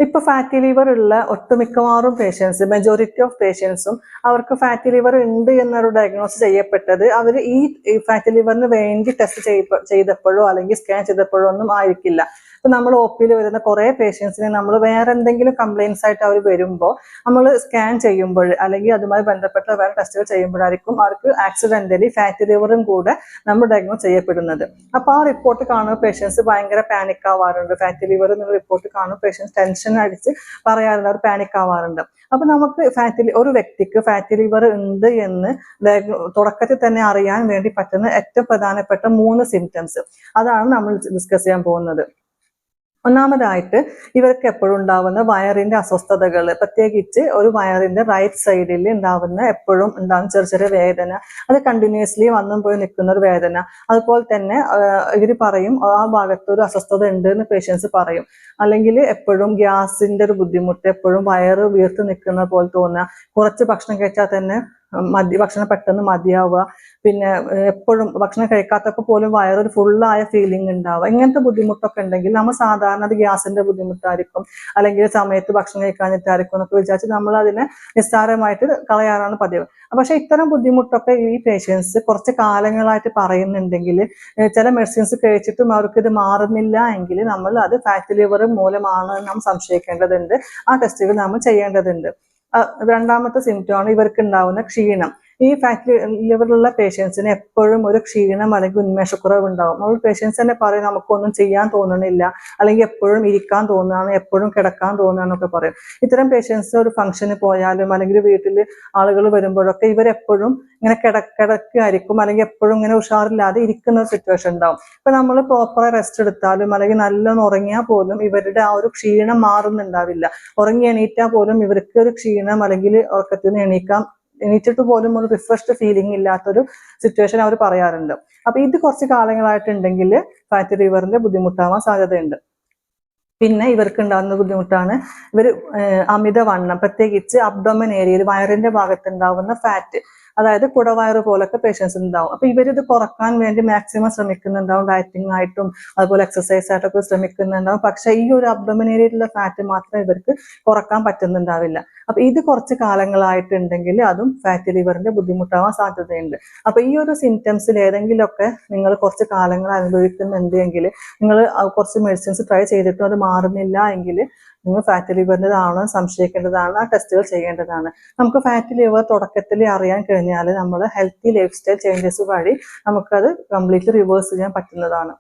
ഇപ്പോൾ fatty liver ഉള്ള ഒട്ടുമിക്കവാറും patients, majority of പേഷ്യൻസും അവർക്ക് ഫാറ്റി ലിവർ ഉണ്ട് എന്നൊരു ഡയഗ്നോസ് ചെയ്യപ്പെട്ടത് അവർ ഈ ഫാറ്റി ലിവറിന് വേണ്ടി ടെസ്റ്റ് ചെയ്തപ്പോഴോ അല്ലെങ്കിൽ സ്കാൻ ചെയ്തപ്പോഴോ ഒന്നും ആയിരിക്കില്ല. ഇപ്പൊ നമ്മൾ ഒ പിയിൽ വരുന്ന കുറെ പേഷ്യൻസിനെ നമ്മൾ വേറെ എന്തെങ്കിലും കംപ്ലൈൻസ് ആയിട്ട് അവർ വരുമ്പോൾ നമ്മൾ സ്കാൻ ചെയ്യുമ്പോൾ അല്ലെങ്കിൽ അതുമായി ബന്ധപ്പെട്ട വേറെ ടെസ്റ്റുകൾ ചെയ്യുമ്പോഴായിരിക്കും അവർക്ക് ആക്സിഡന്റലി ഫാറ്റി ലിവറും കൂടെ നമ്മൾ ഡയഗ്നോസ് ചെയ്യപ്പെടുന്നത്. അപ്പൊ ആ റിപ്പോർട്ട് കാണുന്ന പേഷ്യൻസ് ഭയങ്കര പാനിക് ആവാറുണ്ട്. ഫാറ്റി ലിവർ എന്നുള്ള റിപ്പോർട്ട് കാണുന്ന പേഷ്യൻസ് ടെൻഷൻ അടിച്ച് പറയാറുണ്ട്, അവർ പാനിക് ആവാറുണ്ട്. അപ്പൊ നമുക്ക് ഒരു വ്യക്തിക്ക് ഫാറ്റി ലിവർ ഉണ്ട് എന്ന് തുടക്കത്തിൽ തന്നെ അറിയാൻ വേണ്ടി പറ്റുന്ന ഏറ്റവും പ്രധാനപ്പെട്ട 3 സിംറ്റംസ് അതാണ് നമ്മൾ ഡിസ്കസ് ചെയ്യാൻ പോകുന്നത്. ഒന്നാമതായിട്ട് ഇവർക്ക് എപ്പോഴും ഉണ്ടാവുന്ന വയറിന്റെ അസ്വസ്ഥതകൾ, പ്രത്യേകിച്ച് ഒരു വയറിന്റെ റൈറ്റ് സൈഡിൽ എപ്പോഴും ഉണ്ടാകുന്ന ചെറിയ ചെറിയ വേദന, അത് കണ്ടിന്യൂസ്ലി വന്നും പോയി നിൽക്കുന്ന ഒരു വേദന. അതുപോലെ തന്നെ ഇവർ പറയും ആ ഭാഗത്ത് ഒരു അസ്വസ്ഥത ഉണ്ട് എന്ന് പേഷ്യൻസ് പറയും. അല്ലെങ്കിൽ എപ്പോഴും ഗ്യാസിന്റെ ഒരു ബുദ്ധിമുട്ട്, എപ്പോഴും വയറ് വീർത്ത് നിൽക്കുന്ന പോലെ തോന്നുക, കുറച്ച് ഭക്ഷണം കഴിച്ചാൽ തന്നെ ഭക്ഷണം പെട്ടെന്ന് മതിയാവുക, പിന്നെ എപ്പോഴും ഭക്ഷണം കഴിക്കാത്തപ്പോൾ പോലും വയറൊരു ഫുള്ളായ ഫീലിംഗ് ഉണ്ടാവുക. ഇങ്ങനത്തെ ബുദ്ധിമുട്ടൊക്കെ ഉണ്ടെങ്കിൽ നമ്മൾ സാധാരണ അത് ഗ്യാസിന്റെ ബുദ്ധിമുട്ടായിരിക്കും അല്ലെങ്കിൽ സമയത്ത് ഭക്ഷണം കഴിക്കാഞ്ഞിട്ടായിരിക്കും എന്നൊക്കെ വിചാരിച്ച് നമ്മൾ അതിനെ നിസ്സാരമായിട്ട് കളയാറാണ് പതിവ്. പക്ഷെ ഇത്തരം ബുദ്ധിമുട്ടൊക്കെ ഈ പേഷ്യൻസ് കുറച്ച് കാലങ്ങളായിട്ട് പറയുന്നുണ്ടെങ്കിൽ, ചില മെഡിസിൻസ് കഴിച്ചിട്ടും അവർക്ക് ഇത് മാറുന്നില്ല എങ്കിൽ നമ്മൾ അത് ഫാറ്റി ലിവർ മൂലമാണ് നാം സംശയിക്കേണ്ടതുണ്ട്. ആ ടെസ്റ്റുകൾ നമ്മൾ ചെയ്യേണ്ടതുണ്ട്. രണ്ടാമത്തെ സിംറ്റമാണ് ഇവർക്ക് ഉണ്ടാവുന്ന ക്ഷീണം. ഈ ഫാറ്റി ലിവറിലുള്ള പേഷ്യൻസിന് എപ്പോഴും ഒരു ക്ഷീണം അല്ലെങ്കിൽ ഉന്മേഷക്കുറവ് ഉണ്ടാവും. നമ്മൾ പേഷ്യൻസ് തന്നെ പറയും നമുക്കൊന്നും ചെയ്യാൻ തോന്നണില്ല, അല്ലെങ്കിൽ എപ്പോഴും ഇരിക്കാൻ തോന്നുകയാണ്, എപ്പോഴും കിടക്കാൻ തോന്നുകയാണെന്നൊക്കെ പറയും. ഇത്തരം പേഷ്യൻസ് ഒരു ഫംഗ്ഷന് പോയാലും അല്ലെങ്കിൽ വീട്ടിൽ ആളുകൾ വരുമ്പോഴൊക്കെ ഇവരെപ്പോഴും ഇങ്ങനെ കിടക്കുകയായിരിക്കും, അല്ലെങ്കിൽ എപ്പോഴും ഇങ്ങനെ ഉഷാറില്ലാതെ ഇരിക്കുന്ന ഒരു സിറ്റുവേഷൻ ഉണ്ടാവും. ഇപ്പൊ നമ്മൾ പ്രോപ്പറായി റെസ്റ്റ് എടുത്താലും അല്ലെങ്കിൽ നല്ലോണം ഉറങ്ങിയാൽ പോലും ഇവരുടെ ആ ഒരു ക്ഷീണം മാറുന്നുണ്ടാവില്ല. ഉറങ്ങി എണീറ്റാൽ പോലും ഇവർക്ക് ഒരു ക്ഷീണം അല്ലെങ്കിൽ ഉറക്കത്തിൽ നിന്ന് എണീറ്റിട്ട് പോലും ഒരു റിഫ്രഷ്ഡ് ഫീലിംഗ് ഇല്ലാത്തൊരു സിറ്റുവേഷൻ അവർ പറയാറുണ്ട്. അപ്പൊ ഇത് കുറച്ച് കാലങ്ങളായിട്ടുണ്ടെങ്കിൽ ഫാറ്റി ലിവറിന്റെ ബുദ്ധിമുട്ടാവാൻ സാധ്യതയുണ്ട്. പിന്നെ ഇവർക്ക് ഉണ്ടാകുന്ന ബുദ്ധിമുട്ടാണ് അമിതവണ്ണം, പ്രത്യേകിച്ച് അബ്ഡോമൻ ഏരിയയിൽ വയറിന്റെ ഭാഗത്ത് ഉണ്ടാവുന്ന ഫാറ്റ്, അതായത് കുടവയറ് പോലൊക്കെ പേഷ്യൻസ് ഉണ്ടാവും. അപ്പൊ ഇവരിത് കുറക്കാൻ വേണ്ടി മാക്സിമം ശ്രമിക്കുന്നുണ്ടാവും, ഡയറ്റിംഗ് ആയിട്ടും അതുപോലെ എക്സസൈസ് ആയിട്ടൊക്കെ ശ്രമിക്കുന്നുണ്ടാവും. പക്ഷെ ഈ ഒരു അബ്ഡോമൻ ഏരിയയിലുള്ള ഫാറ്റ് മാത്രം ഇവർക്ക് കുറക്കാൻ പറ്റുന്നുണ്ടാവില്ല. അപ്പൊ ഇത് കുറച്ച് കാലങ്ങളായിട്ടുണ്ടെങ്കിൽ അതും ഫാറ്റി ലിവറിന്റെ ബുദ്ധിമുട്ടാവാൻ സാധ്യതയുണ്ട്. അപ്പൊ ഈ ഒരു സിംറ്റംസിൽ ഏതെങ്കിലുമൊക്കെ നിങ്ങൾ കുറച്ച് കാലങ്ങൾ അനുഭവിക്കുന്നുണ്ട് എങ്കിൽ, നിങ്ങൾ കുറച്ച് മെഡിസിൻസ് ട്രൈ ചെയ്തിട്ടും അത് മാറുന്നില്ല എങ്കിൽ നിങ്ങൾ ഫാറ്റി ലിവറിൻ്റെതാണോ സംശയിക്കേണ്ടതാണ്, ആ ടെസ്റ്റുകൾ ചെയ്യേണ്ടതാണ്. നമുക്ക് ഫാറ്റി ലിവർ തുടക്കത്തിൽ അറിയാൻ കഴിഞ്ഞാൽ നമ്മൾ ഹെൽത്തി ലൈഫ് സ്റ്റൈൽ ചേഞ്ചസ് വഴി നമുക്കത് കംപ്ലീറ്റ്ലി റിവേഴ്സ് ചെയ്യാൻ പറ്റുന്നതാണ്.